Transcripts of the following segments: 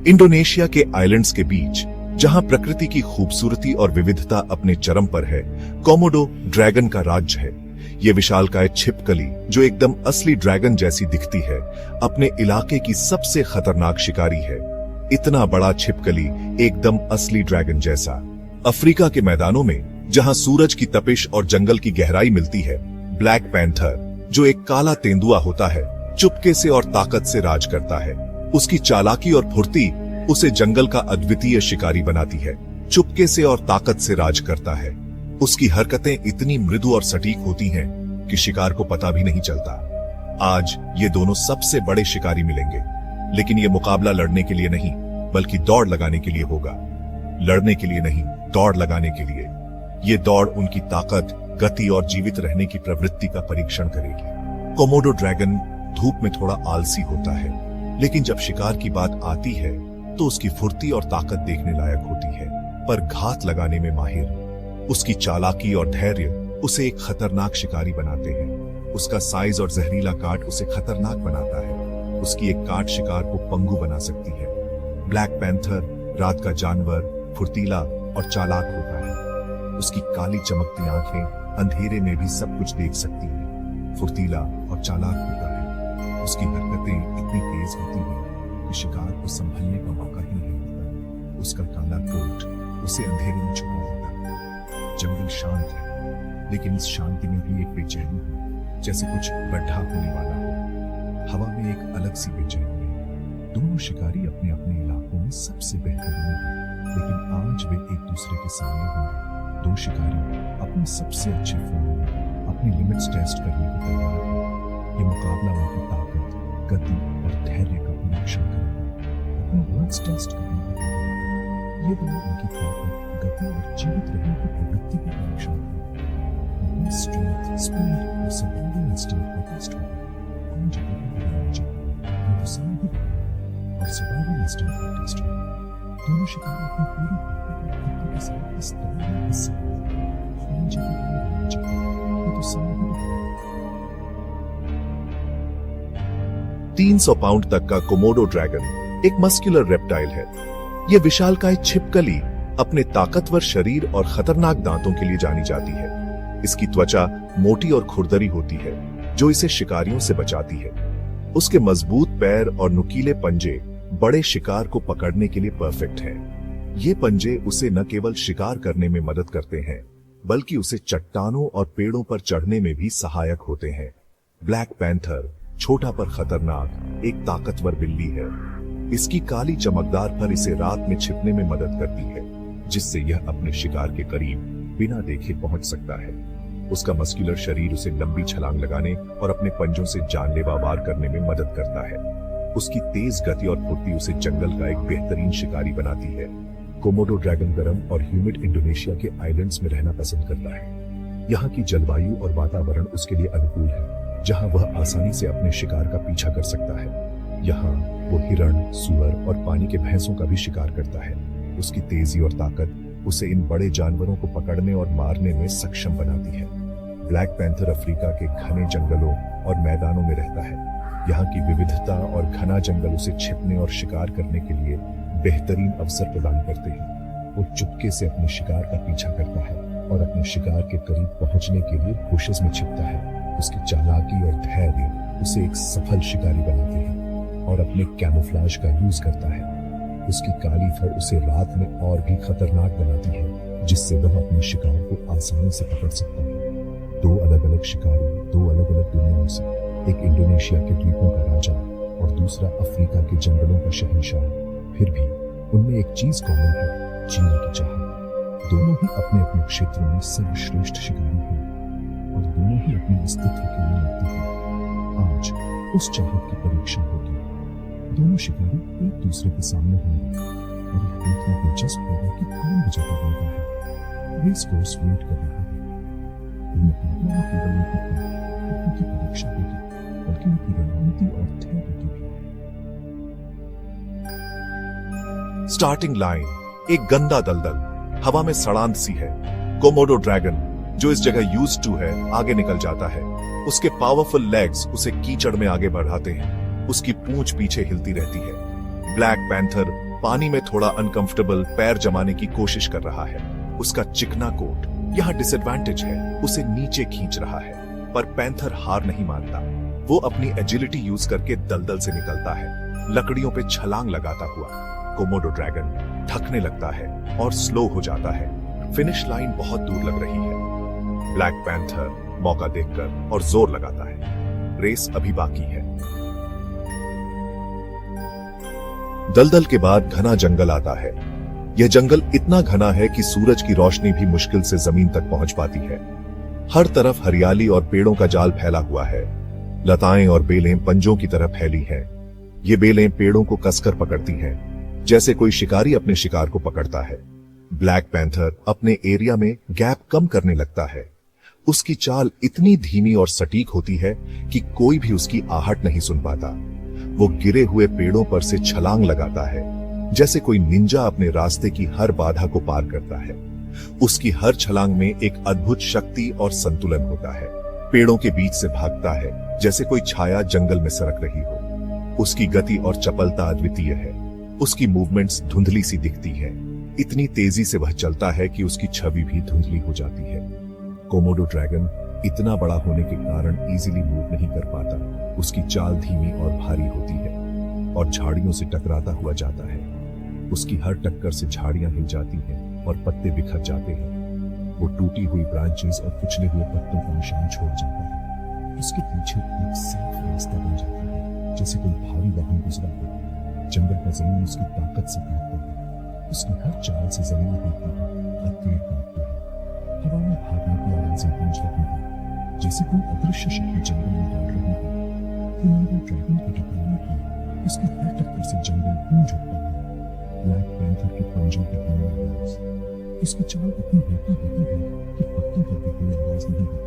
Indonesia के islands के बीच, जहां प्रकृति की खूबसूरती और विविधता अपने चरम पर है, कोमोडो ड्रैगन का राज्य है। ये विशालकाय छिपकली, जो एकदम असली ड्रैगन जैसी दिखती है, अपने इलाके की सबसे खतरनाक शिकारी है। इतना बड़ा छिपकली, एकदम असली ड्रैगन जैसा। अफ्रीका के मैदानों में, जहां सूरज की तपिश और जंगल की गहराई मिलती है, ब्लैक पैंथर, जो एक काला तेंदुआ होता है, चुपके से और ताकत से राज करता है। उसकी चालाकी और फुर्ती उसे जंगल का अद्वितीय शिकारी बनाती है। चुपके से और ताकत से राज करता है। उसकी हरकतें इतनी मृदु और सटीक होती हैं कि शिकार को पता भी नहीं चलता। आज ये दोनों सबसे बड़े शिकारी मिलेंगे, लेकिन ये मुकाबला लड़ने के लिए नहीं, बल्कि दौड़ लगाने के लिए होगा। लड़ने के लिए नहीं, दौड़ लगाने के लिए। ये दौड़ उनकी ताकत, गति और जीवित रहने की प्रवृत्ति का परीक्षण करेगी। कोमोडो ड्रैगन धूप में थोड़ा आलसी होता है, लेकिन जब शिकार की बात आती है तो उसकी फुर्ती और ताकत देखने लायक होती है, पर घात लगाने में माहिर। उसकी चालाकी और धैर्य उसे एक खतरनाक शिकारी बनाते हैं। उसका साइज और जहरीला काट उसे खतरनाक बनाता है। उसकी एक काट शिकार को पंगु बना सकती है। ब्लैक पैंथर रात का जानवर, फुर्तीला और चालाक होता है। उसकी काली चमकती आंखें अंधेरे में भी सब कुछ देख सकती हैं। फुर्तीला और चालाक होता है। उसकी हरकतें इतनी तेज होती हैं कि शिकार को संभलने का मौका ही नहीं मिलता। उसका काला कोट उसे अंधेरे में छुपा देता है। जंगल शांत है, लेकिन इस शांति में भी एक बेचैनी है, जैसे कुछ गड्ढा होने वाला हो। हवा में एक अलग सी बेचैनी है। दोनों शिकारी अपने अपने इलाकों में सबसे बेहतरीन हैं, लेकिन आज वे एक दूसरे के सामने होंगे। दो शिकारी अपने सबसे अच्छे फोन में अपनी लिमिट्स टेस्ट करने को तैयार हैं। ये मुकाबला उनकी ताकत, गति और धैर्य का परीक्षण करेगा। अपने वर्ड्स टेस्ट करने को तैयार हैं। ये दोनों उनकी ताकत, गति और जीवित रहने की प्रवृत्ति का परीक्षण करेगा। स्ट्रेंथ, स्पीड और सर्वाइवल इंस्टिंक्ट का टेस्ट होगा। कौन जीतेगा या नहीं जीतेगा, ये तो समय ही बताएगा। और सर्वाइवल इंस्टिंक्ट का टेस्ट होगा। दोनों शिकारी अपनी पूरी ताकत के साथ इस दौड़ में हिस्सा लेंगे। कौन जीतेगा या नहीं जीतेगा, ये तो समय ही बताएगा। 300 पाउंड तक का कोमोडो ड्रैगन एक मस्कुलर रेप्टाइल है। यह विशालकाय छिपकली अपने ताकतवर शरीर और खतरनाक दांतों के लिए जानी जाती है। इसकी त्वचा मोटी और खुरदरी होती है, जो इसे शिकारियों से बचाती है। उसके मजबूत पैर और नुकीले पंजे बड़े शिकार को पकड़ने के लिए परफेक्ट हैं। ये पंजे उसे न केवल शिकार करने में मदद करते हैं, बल्कि उसे चट्टानों और पेड़ों पर चढ़ने में भी सहायक होते हैं। ब्लैक पैंथर छोटा पर खतरनाक एक ताकतवर बिल्ली है। इसकी काली चमकदार फर इसे रात में छिपने में मदद करती है, जिससे यह अपने शिकार के करीब बिना देखे पहुंच सकता है। उसका मस्कुलर शरीर उसे लंबी छलांग लगाने और अपने पंजों से जानलेवा वार करने में मदद करता है। उसकी तेज गति और फुर्ती उसे जंगल का एक बेहतरीन शिकारी बनाती है। कोमोडो ड्रैगन गर्म और ह्यूमिड इंडोनेशिया के आइलैंड्स में रहना पसंद करता है। यहाँ की जलवायु और वातावरण उसके लिए अनुकूल है, जहां वह आसानी से अपने शिकार का पीछा कर सकता है। यहाँ वो हिरण, सूअर और पानी के भैंसों का भी शिकार करता है। उसकी तेजी और ताकत उसे इन बड़े जानवरों को पकड़ने और मारने में सक्षम बनाती है। ब्लैक पैंथर अफ्रीका के घने जंगलों और मैदानों में रहता है। यहाँ की विविधता और घना जंगल उसे छिपने और शिकार करने के लिए बेहतरीन अवसर प्रदान करते हैं। वो चुपके से अपने शिकार का पीछा करता है और अपने शिकार के करीब पहुंचने के लिए bushes में छिपता है। उसकी चालाकी और धैर्य उसे एक सफल शिकारी बनाते हैं और अपने कैमोफ्लेज का यूज करता है। उसकी काली फर उसे रात में और भी खतरनाक बनाती है, जिससे वह अपने शिकार को आसानी से पकड़ सकता है। दो अलग अलग शिकारी, दो अलग अलग दुनियाओं से, एक इंडोनेशिया के द्वीपों का राजा और दूसरा अफ्रीका के जंगलों का शहंशाह। फिर भी उनमें एक चीज कॉमन है, जीने की चाहत। दोनों ही अपने अपने क्षेत्रों में सर्वश्रेष्ठ शिकारी हैं और दोनों ही अपने अस्तित्व के लिए लड़ते हैं। आज उस चाहत की परीक्षा होगी। दोनों शिकारी एक दूसरे के सामने होंगे और यह देखना दिलचस्प होगा कि कौन विजेता बनता है। रेस कोर्स वेट कर रहा है। इन मुकाबलों में केवल उनकी परीक्षा होगी, बल्कि उनकी रणनीति और धैर्य की भी। स्टार्टिंग लाइन एक गंदा दलदल, हवा में सड़ांध सी है। कोमोडो ड्रैगन, जो इस जगह यूज्ड टू है, आगे निकल जाता है। उसके पावरफुल लेग्स उसे कीचड़ में आगे बढ़ाते हैं। उसकी पूंछ पीछे हिलती रहती है। ब्लैक पैंथर पानी में थोड़ा अनकंफर्टेबल पैर जमाने की कोशिश कर रहा है। उसका चिकना कोट यहाँ डिसएडवांटेज है, उसे नीचे खींच रहा है। पर पैंथर हार नहीं मानता। वो अपनी एजिलिटी यूज करके दलदल से निकलता है, लकड़ियों पे छलांग लगाता हुआ। कोमोडो ड्रैगन थकने लगता है और स्लो हो जाता है। फिनिश लाइन बहुत दूर लग रही है। ब्लैक पैंथर मौका देखकर और जोर लगाता है। रेस अभी बाकी है। दलदल के बाद घना जंगल आता है। यह जंगल इतना घना है कि सूरज की रोशनी भी मुश्किल से जमीन तक पहुंच पाती है। हर तरफ हरियाली और पेड़ों का जाल फैला हुआ है। लताएं और बेलें पंजों की तरह फैली हैं। ये बेलें पेड़ों को कसकर पकड़ती हैं, जैसे कोई शिकारी अपने शिकार को पकड़ता है। ब्लैक पैंथर अपने एरिया में गैप कम करने लगता है। उसकी चाल इतनी धीमी और सटीक होती है कि कोई भी उसकी आहट नहीं सुन पाता। वो गिरे हुए पेड़ों पर से छलांग लगाता है, जैसे कोई निंजा अपने रास्ते की हर बाधा को पार करता है। उसकी हर छलांग में एक अद्भुत शक्ति और संतुलन होता है। पेड़ों के बीच से भागता है, जैसे कोई छाया जंगल में सरक रही हो। उसकी गति और चपलता अद्वितीय है। उसकी मूवमेंट्स धुंधली सी दिखती है। इतनी तेजी से वह चलता है कि उसकी छवि भी धुंधली हो जाती है। कोमोडो ड्रैगन इतना बड़ा होने के कारण इजीली मूव नहीं कर पाता। उसकी चाल धीमी और भारी होती है और झाड़ियों से टकराता हुआ जाता है। उसकी हर टक्कर से झाड़ियां हिल जाती हैं और पत्ते बिखर जाते हैं। वो टूटी हुई ब्रांचेस और कुचले हुए पत्तों का निशान छोड़ जाता है। उसके पीछे एक साफ रास्ता बन जाता है, जैसे कोई भारी वाहन गुजरा हो। जंगल का जमीन उसकी ताकत से कांपता है। उसकी हर चाल से जमीन हिलती है और पेड़ कांपते हैं। हवा में भागने की आवाजें गूंज रही हैं, जैसे कोई अदृश्य शक्ति जंगल में दौड़ रही है। कोमोडो ड्रैगन को टकराने की उसकी हर टक्कर से जंगल गूंज उठता है। ब्लैक पैंथर के पंजों की आवाज। इसकी चाल इतनी हल्की होती है कि पत्तों पर भी कोई आवाज नहीं होती।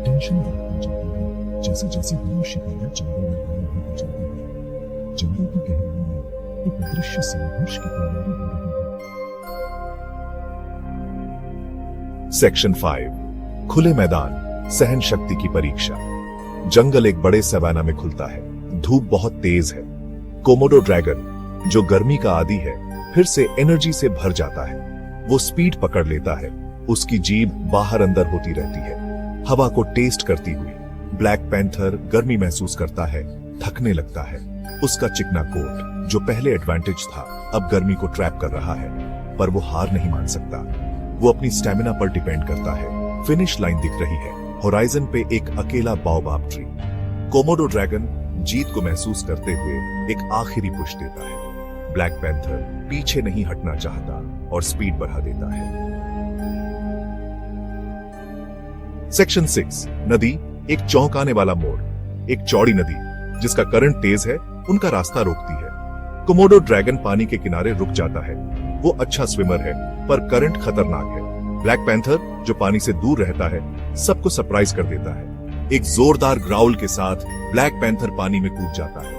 टेंशन बढ़ता जाता है जैसे जैसे दोनों शिकारी जंगल में गायब होते जाते हैं। जंगल की गहराई में एक अदृश्य संघर्ष की तैयारी हो रही है। सेक्शन 5 खुले मैदान, सहन शक्ति की परीक्षा। जंगल एक बड़े सवाना में खुलता है। धूप बहुत तेज है। कोमोडो ड्रैगन जो गर्मी का आदी है, फिर से एनर्जी से भर जाता है। वो स्पीड पकड़ लेता है। उसकी जीभ बाहर अंदर होती रहती है, हवा को टेस्ट करती हुई। ब्लैक पैंथर गर्मी महसूस करता है, थकने लगता है। उसका चिकना कोट जो पहले एडवांटेज था, अब गर्मी को ट्रैप कर रहा है, पर वो हार नहीं मान सकता। वो अपनी स्टेमिना पर डिपेंड करता है। फिनिश लाइन दिख रही है, होराइजन पे एक अकेला बाओबाब ट्री। कोमोडो ड्रैगन जीत को महसूस करते हुए एक आखिरी पुश देता है। ब्लैक पैंथर पीछे नहीं हटना चाहता और स्पीड बढ़ा देता है। सेक्शन 6 नदी, एक चौंकाने वाला मोड़। एक चौड़ी नदी जिसका करंट तेज है, उनका रास्ता रोकती है। कोमोडो ड्रैगन पानी के किनारे रुक जाता है। वो अच्छा स्विमर है, पर करंट खतरनाक है। ब्लैक पैंथर जो पानी से दूर रहता है, सबको सरप्राइज कर देता है। एक जोरदार ग्राउल के साथ ब्लैक पैंथर पानी में कूद जाता है।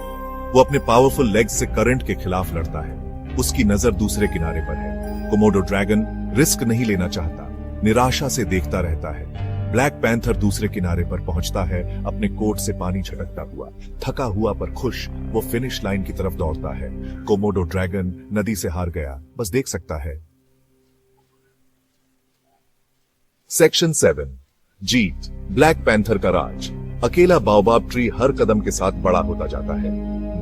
वो अपने पावरफुल लेग्स से करंट के खिलाफ लड़ता है। उसकी नजर दूसरे किनारे पर है। कोमोडो ड्रैगन रिस्क नहीं लेना चाहता, निराशा से देखता रहता है। ब्लैक पैंथर दूसरे किनारे पर पहुंचता है, अपने कोट से पानी छटकता हुआ। थका हुआ पर खुश, वो फिनिश लाइन की तरफ दौड़ता है। कोमोडो ड्रैगन नदी से हार गया, बस देख सकता है। सेक्शन 7 जीत, ब्लैक पैंथर का राज। अकेला बाओबाब ट्री हर कदम के साथ बड़ा होता जाता है।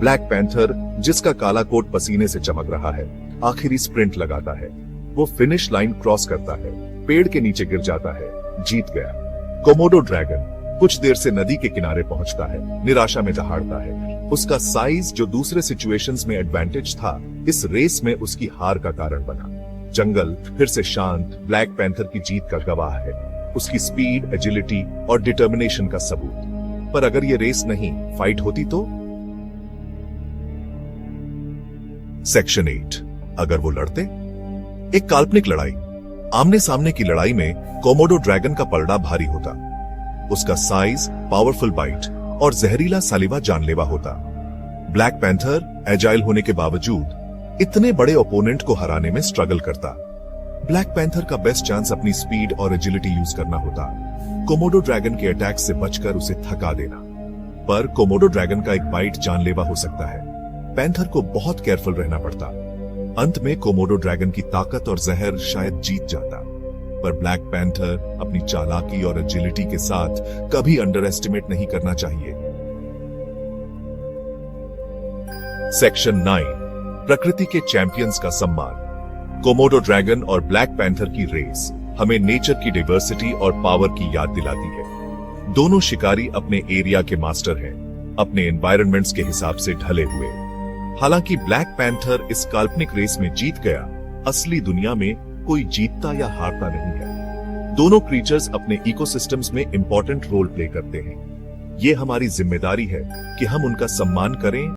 ब्लैक पैंथर जिसका काला कोट पसीने से चमक रहा है, आखिरी स्प्रिंट लगाता है। वो फिनिश लाइन क्रॉस करता है, पेड़ के नीचे गिर जाता है, जीत गया। कोमोडो ड्रैगन कुछ देर से नदी के किनारे पहुंचता है, निराशा में दहाड़ता है। उसका साइज जो दूसरे सिचुएशंस में एडवांटेज था, इस रेस में उसकी हार का कारण बना। जंगल फिर से शांत, ब्लैक पैंथर की जीत का गवाह है। उसकी स्पीड, एजिलिटी और डिटर्मिनेशन का सबूत। पर अगर ये रेस नहीं, फाइट होती तो? सेक्शन 8 अगर वो लड़ते? एक काल्पनिक लड़ाई। आमने सामने की लड़ाई में कोमोडो ड्रैगन का पलड़ा भारी होता। उसका साइज, पावरफुल बाइट और जहरीला सालिवा जानलेवा होता। ब्लैक पैंथर एजाइल होने के बावजूद इतने बड़े ओपोनेंट को हराने में स्ट्रगल करता। ब्लैक पैंथर का बेस्ट चांस अपनी स्पीड और एजिलिटी यूज करना होता, कोमोडो ड्रैगन के अटैक से बचकर उसे थका देना। पर कोमोडो ड्रैगन का एक बाइट जानलेवा हो सकता है। पैंथर को बहुत केयरफुल रहना पड़ता। अंत में कोमोडो ड्रैगन की ताकत और जहर शायद जीत जाता, पर ब्लैक पैंथर अपनी चालाकी और एजिलिटी के साथ कभी अंडर एस्टिमेट नहीं करना चाहिए। सेक्शन 9, प्रकृति के चैंपियंस का सम्मान। कोमोडो ड्रैगन और ब्लैक पैंथर की रेस हमें नेचर की डाइवर्सिटी और पावर की याद दिलाती है। दोनों शिकारी अपने एरिया के मास्टर हैं, अपने एनवायरनमेंट्स के हिसाब से ढले हुए। हालांकि ब्लैक पैंथर इस काल्पनिक रेस में जीत गया, असली दुनिया में कोई जीतता या हारता नहीं है। दोनों क्रीचर्स अपने इकोसिस्टम्स में इंपॉर्टेंट रोल प्ले करते हैं। ये हमारी जिम्मेदारी है कि हम उनका सम्मान करें